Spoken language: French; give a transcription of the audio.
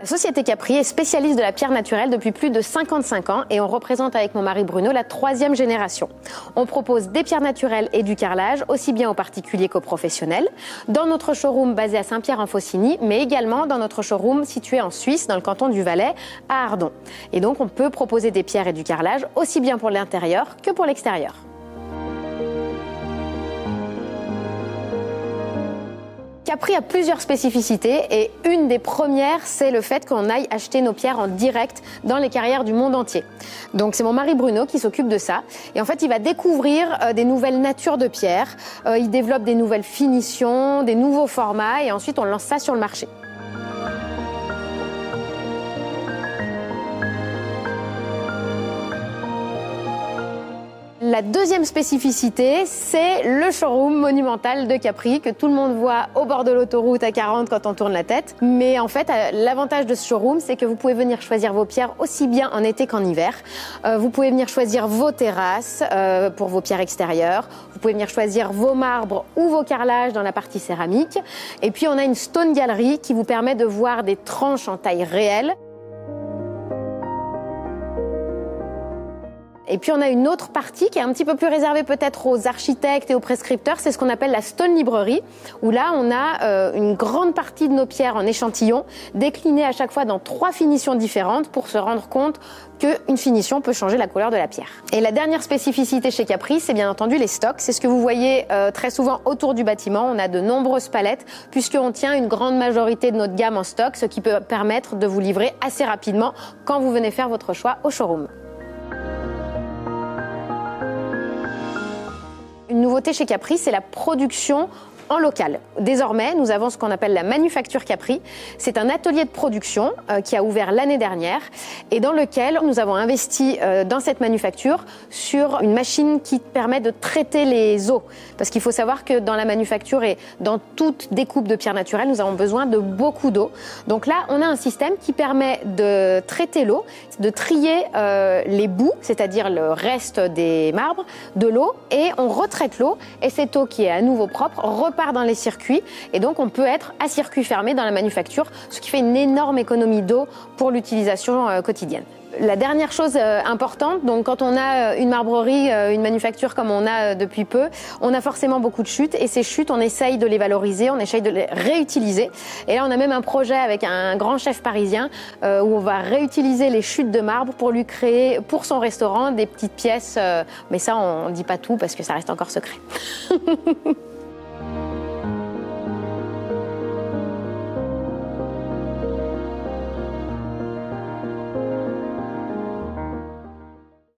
La société Capri est spécialiste de la pierre naturelle depuis plus de 55 ans et on représente avec mon mari Bruno la 3e génération. On propose des pierres naturelles et du carrelage, aussi bien aux particuliers qu'aux professionnels, dans notre showroom basé à Saint-Pierre-en-Faucigny, mais également dans notre showroom situé en Suisse, dans le canton du Valais, à Ardon. Et donc on peut proposer des pierres et du carrelage, aussi bien pour l'intérieur que pour l'extérieur. Capri a plusieurs spécificités et une des premières, c'est le fait qu'on aille acheter nos pierres en direct dans les carrières du monde entier. Donc c'est mon mari Bruno qui s'occupe de ça et en fait il va découvrir des nouvelles natures de pierres, il développe des nouvelles finitions, des nouveaux formats et ensuite on lance ça sur le marché. La deuxième spécificité, c'est le showroom monumental de Capri que tout le monde voit au bord de l'autoroute à 40 quand on tourne la tête. Mais en fait, l'avantage de ce showroom, c'est que vous pouvez venir choisir vos pierres aussi bien en été qu'en hiver. Vous pouvez venir choisir vos terrasses pour vos pierres extérieures. Vous pouvez venir choisir vos marbres ou vos carrelages dans la partie céramique. Et puis, on a une Stone Gallery qui vous permet de voir des tranches en taille réelle. Et puis on a une autre partie qui est un petit peu plus réservée peut-être aux architectes et aux prescripteurs, c'est ce qu'on appelle la Stone Librairie, où là on a une grande partie de nos pierres en échantillons, déclinées à chaque fois dans 3 finitions différentes pour se rendre compte qu'une finition peut changer la couleur de la pierre. Et la dernière spécificité chez Capri, c'est bien entendu les stocks. C'est ce que vous voyez très souvent autour du bâtiment. On a de nombreuses palettes puisqu'on tient une grande majorité de notre gamme en stock, ce qui peut permettre de vous livrer assez rapidement quand vous venez faire votre choix au showroom. Une nouveauté chez Capri, c'est la production en local. Désormais, nous avons ce qu'on appelle la Manufacture Capri. C'est un atelier de production qui a ouvert l'année dernière et dans lequel nous avons investi dans cette manufacture sur une machine qui permet de traiter les eaux. Parce qu'il faut savoir que dans la manufacture et dans toute découpe de pierre naturelle, nous avons besoin de beaucoup d'eau. Donc là, on a un système qui permet de traiter l'eau, de trier les bouts, c'est-à-dire le reste des marbres, de l'eau, et on retraite l'eau et cette eau qui est à nouveau propre repart dans les circuits et donc on peut être à circuit fermé dans la manufacture, ce qui fait une énorme économie d'eau pour l'utilisation quotidienne. La dernière chose importante, donc quand on a une marbrerie, une manufacture comme on a depuis peu, on a forcément beaucoup de chutes et ces chutes, on essaye de les valoriser, on essaye de les réutiliser. Et là, on a même un projet avec un grand chef parisien où on va réutiliser les chutes de marbre pour lui créer pour son restaurant des petites pièces. Mais ça, on ne dit pas tout parce que ça reste encore secret.